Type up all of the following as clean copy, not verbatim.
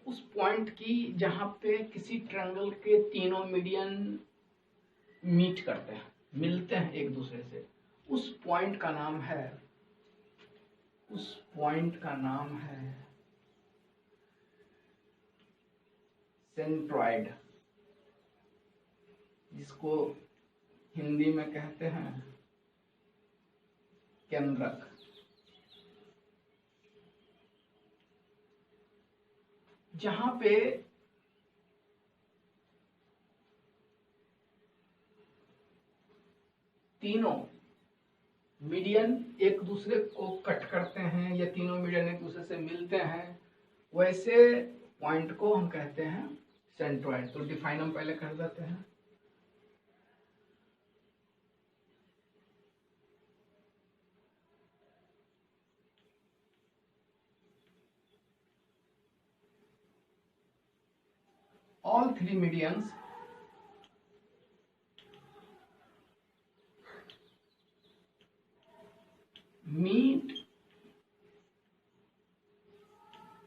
उस पॉइंट की जहां पे किसी ट्रायंगल के तीनों मीडियन मीट करते हैं, मिलते हैं एक दूसरे से, उस पॉइंट का नाम है सेंट्रॉइड, जिसको हिंदी में कहते हैं केंद्रक। जहां पे तीनों मीडियन एक दूसरे को कट करते हैं या तीनों मीडियन एक दूसरे से मिलते हैं, वैसे पॉइंट को हम कहते हैं सेंट्रॉइड। तो डिफाइन हम पहले कर देते हैं। All three medians meet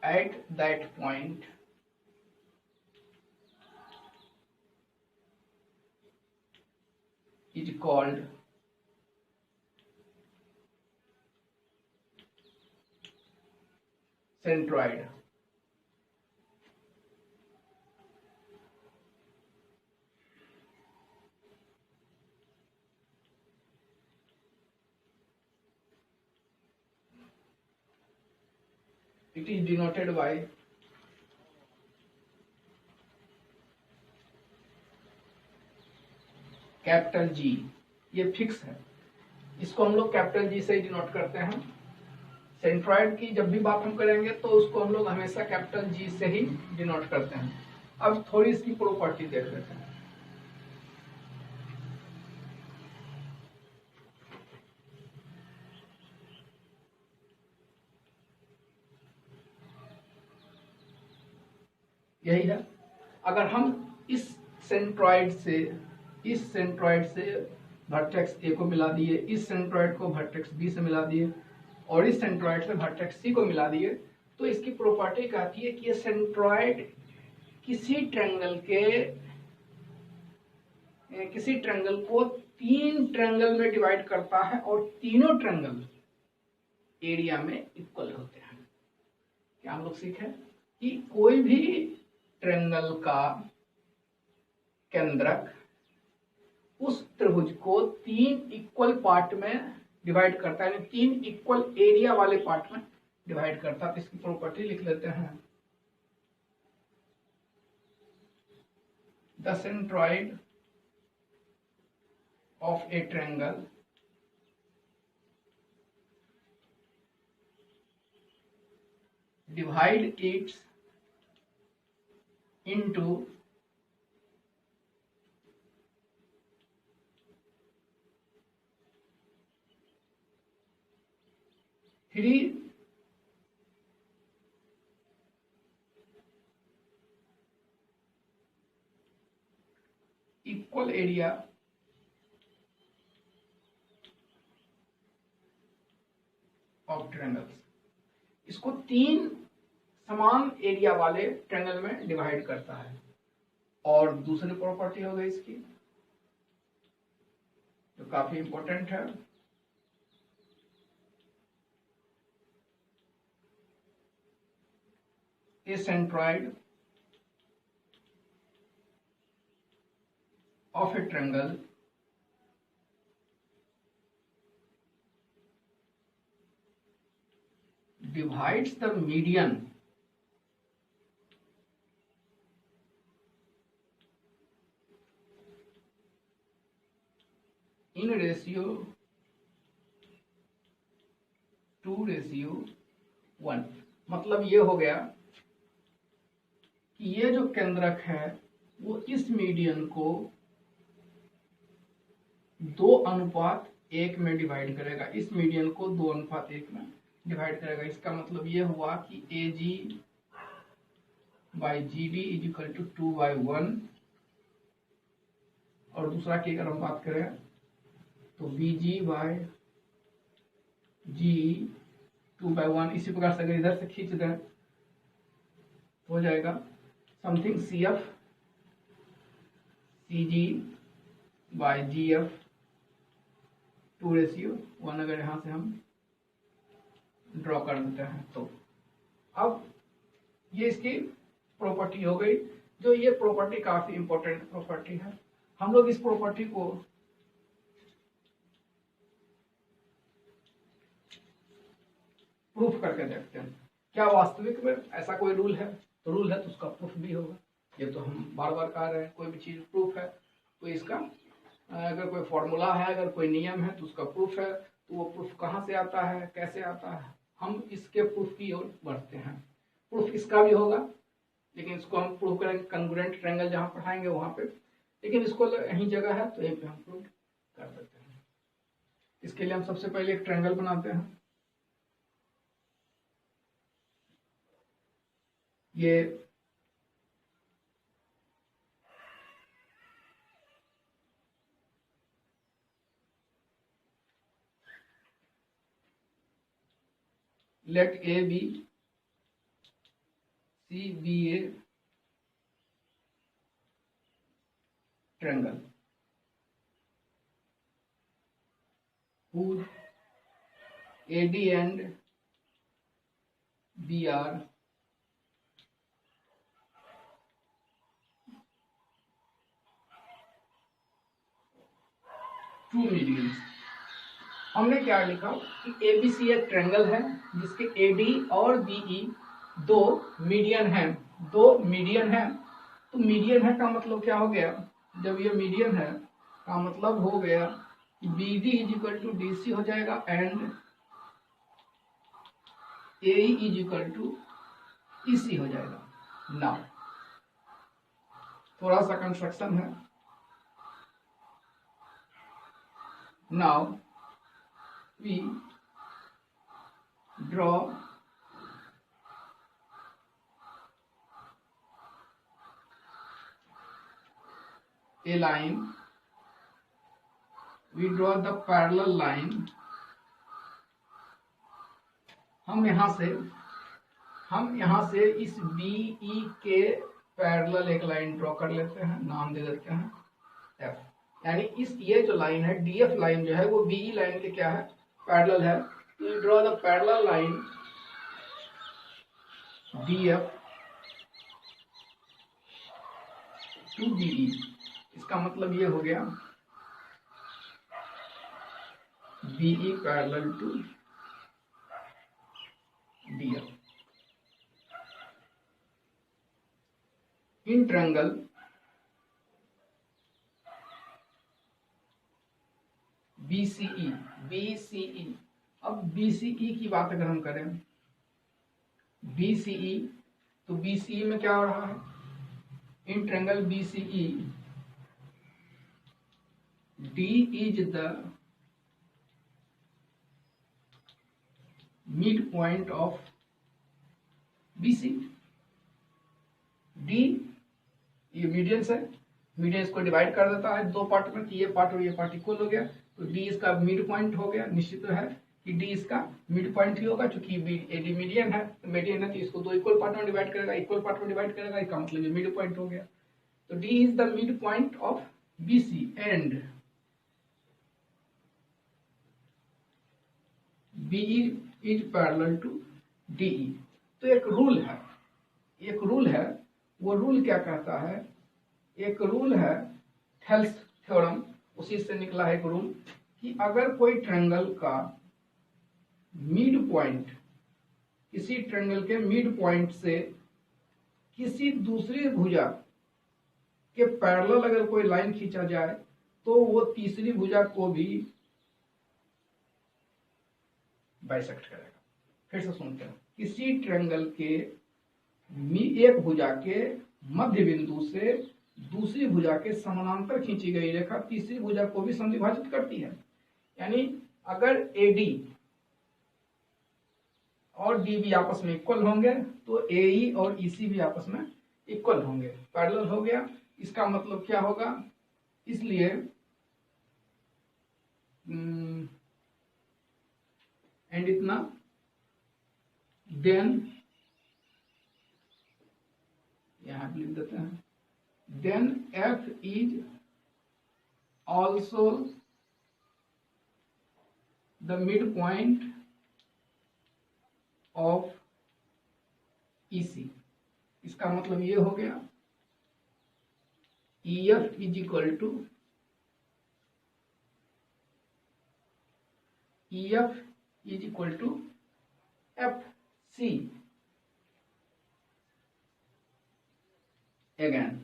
at that point is called centroid. It is denoted by capital G. ये फिक्स है, इसको हम लोग कैपिटल जी से ही डिनोट करते हैं। सेंट्रॉइड की जब भी बात हम करेंगे तो उसको हम लोग हमेशा कैपिटल जी से ही डिनोट करते हैं। अब थोड़ी इसकी प्रॉपर्टी देख लेते हैं। यही है, अगर हम इस सेंट्रॉइड से वर्टेक्स ए को मिला दिए, इस सेंट्रॉइड को वर्टेक्स बी से मिला दिए और इस सेंट्रॉइड से वर्टेक्स सी को मिला दिए, तो इसकी प्रॉपर्टी कहती है कि ये सेंट्रॉइड किसी ट्रायंगल को 3 ट्रायंगल में डिवाइड करता है और तीनों ट्रायंगल एरिया में इक्वल होते हैं। क्या हम लोग सीखे कि कोई भी ट्रायंगल का केंद्रक उस त्रिभुज को 3 इक्वल पार्ट में डिवाइड करता है, 3 इक्वल एरिया वाले पार्ट में डिवाइड करता है। तो इसकी प्रॉपर्टी लिख लेते हैं। The centroid of a triangle divide it's into 3 equal area of triangles। इसको 3 समान एरिया वाले ट्रायंगल में डिवाइड करता है। और दूसरी प्रॉपर्टी हो गई इसकी जो काफी इंपॉर्टेंट है, a centroid of a triangle divides the median in ratio 2:1। मतलब ये हो गया कि ये जो केंद्रक है वो इस मीडियन को 2:1 में डिवाइड करेगा, इस मीडियन को 2:1 में डिवाइड करेगा। इसका मतलब ये हुआ कि AG by GD is equal to 2/1। और दूसरा की अगर हम बात करें तो BG बाई GE 2/1। इसी प्रकार से अगर इधर से खींच दें हो जाएगा something CF CG by GF 2:1 अगर यहाँ से हम ड्रॉ कर देते हैं तो अब ये इसकी प्रॉपर्टी हो गई। जो ये प्रॉपर्टी काफी इंपॉर्टेंट प्रॉपर्टी है, हम लोग इस प्रॉपर्टी को प्रूफ करके देखते हैं। क्या वास्तविक में ऐसा कोई रूल है? तो रूल है तो उसका प्रूफ भी होगा। ये तो हम बार बार कह रहे हैं, कोई भी चीज प्रूफ है तो इसका अगर कोई फॉर्मूला है, अगर कोई नियम है तो उसका प्रूफ है। तो वो प्रूफ कहाँ से आता है, कैसे आता है, हम इसके प्रूफ की ओर बढ़ते हैं। प्रूफ इसका भी होगा, लेकिन इसको हम प्रूफ करेंगे कंग्रुएंट ट्रायंगल जहां पढ़ाएंगे वहां पे, लेकिन इसको यही जगह है तो यहीं पे हम प्रूफ कर देते हैं। इसके लिए हम सबसे पहले एक ट्रायंगल बनाते हैं। ये let A be CBA triangle whose AD and B are two medians. हमने क्या लिखा कि ABC एक ट्रायंगल है जिसके AD और BE दो मीडियन हैं। तो मीडियन है का मतलब क्या हो गया? जब ये मीडियन है का मतलब हो गया कि BD is equal to DC हो जाएगा and AE is equal to EC हो जाएगा। नाउ थोड़ा सा कंस्ट्रक्शन है। Now we draw a line, we draw the parallel line। हम यहाँ से इस BE के पैरेलल एक लाइन ड्रॉ कर लेते हैं, नाम दे देते हैं F। यानी ये जो लाइन है DF लाइन जो है वो BE लाइन के क्या है? पैरेलल है। तो you draw the parallel line DF to BE। इसका मतलब ये हो गया BE parallel to DF। In triangle BCE। अब BCE की बात अगर हम करें, BCE तो BCE में क्या हो रहा है? इन triangle BCE D is the mid point of BC। D ये मीडियंस है, मीडियंस को डिवाइड कर देता है दो पार्ट में, ये पार्ट और ये पार्ट इक्वल हो गया तो D इसका मिड पॉइंट हो गया। निश्चित है कि D इसका मिड पॉइंट ही होगा, क्योंकि AD मीडियन है तो इसको दो इक्वल पार्ट में डिवाइड करेगा, इसका मतलब ये मिड पॉइंट हो गया। तो D is the mid point of BC and BE is parallel to DE। तो एक रूल है, वो रूल क्या कहता है? एक रूल है थेल्स थ्योरम, उसी से निकला है एक रूल कि अगर कोई ट्रायंगल का मिड पॉइंट, किसी ट्रायंगल के मिड पॉइंट से किसी दूसरी भुजा के पैरेलल अगर कोई लाइन खींचा जाए तो वो तीसरी भुजा को भी बाइसेक्ट करेगा। फिर से सुनते हैं, किसी ट्रायंगल के एक भुजा के मध्य बिंदु से दूसरी भुजा के समानांतर खींची गई रेखा तीसरी भुजा को भी समविभाजित करती है। यानी अगर AD और DB आपस में इक्वल होंगे तो AE और EC भी आपस में इक्वल होंगे, पैरेलल हो गया। इसका मतलब क्या होगा? इसलिए एंड इतना देन यहाँ पे लिख देते हैं, then F is also the mid point of EC. इसका मतलब ये हो गया EF is equal to FC। Again,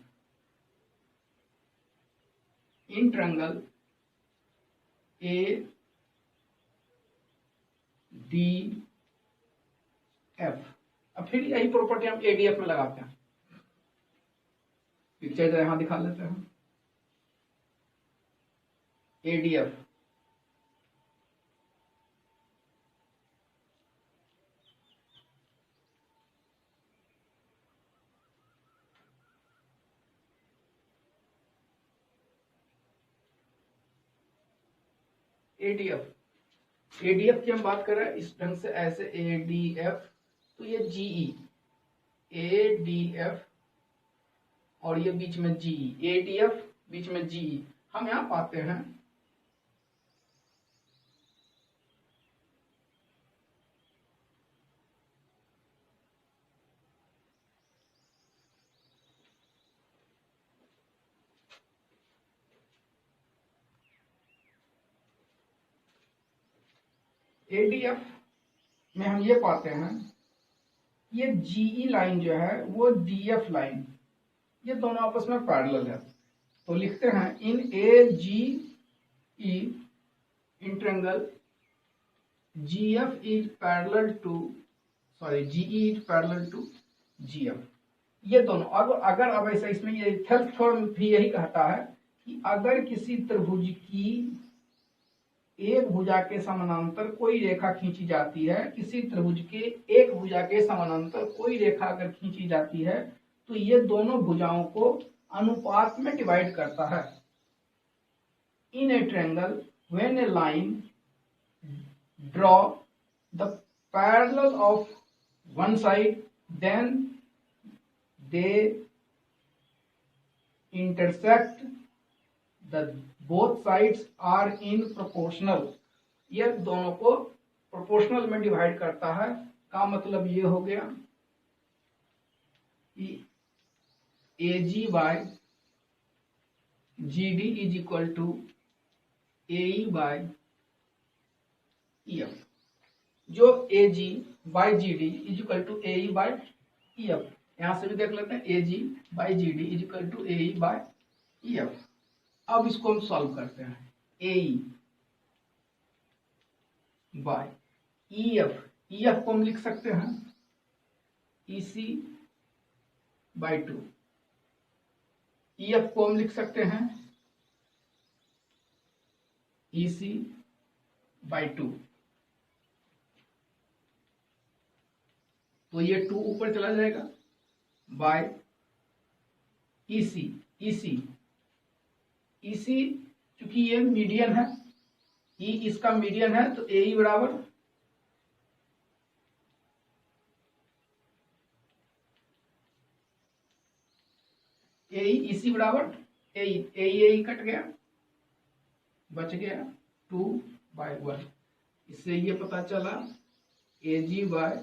in triangle ADF, अब फिर यही प्रॉपर्टी हम ADF में लगाते हैं। पिक्चर जरा यहां दिखा लेते हैं। ADF ADF की हम बात कर रहे हैं इस ढंग से, ऐसे ADF, तो ये GE ADF और ये बीच में GE, ADF बीच में GE, हम यहां पाते हैं ADF में हम ये पाते हैं, ये GE लाइन जो है वो DF लाइन, ये दोनों आपस में पैरेलल है। तो लिखते हैं in AGE in triangle GF is parallel to GE is parallel to GF। ये दोनों, अगर अब ऐसा, इसमें ये थेल्फ थ्योरम भी यही कहता है कि अगर किसी त्रिभुज की एक भुजा के समानांतर कोई रेखा खींची जाती है, किसी त्रिभुज के एक भुजा के समानांतर कोई रेखा अगर खींची जाती है, तो ये दोनों भुजाओं को अनुपात में डिवाइड करता है। In a triangle when a line draw the parallel of one side then they intersect the both sides are in proportional. ये दोनों को प्रोपोर्शनल में डिवाइड करता है। का मतलब ये हो गया कि AG by GD is equal to AE bye EF, जो AG by GD is equal to AE bye EF। यहां से भी देख लेते हैं, AG by GD is equal to AE bye EF। अब इसको हम सॉल्व करते हैं, AE बाय EF को हम लिख सकते हैं EC बाय 2, EF को हम लिख सकते हैं EC बाय 2। तो ये 2 ऊपर चला जाएगा, बाय EC चूंकि ये मीडियन है, E इसका मीडियन है, तो AE बराबर EC बराबर AE कट गया, बच गया 2/1। इससे ये पता चला AG by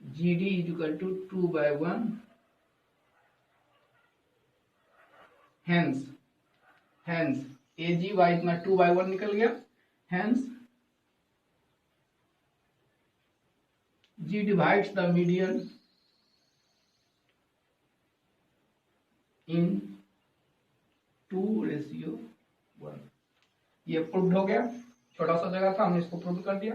GD is equal to 2/1। Hence AG बाय इतना 2/1 निकल गया। Hence G divides the median in 2:1। ये प्रूव्ड हो गया, छोटा सा जगह था, हमने इसको प्रूव कर दिया।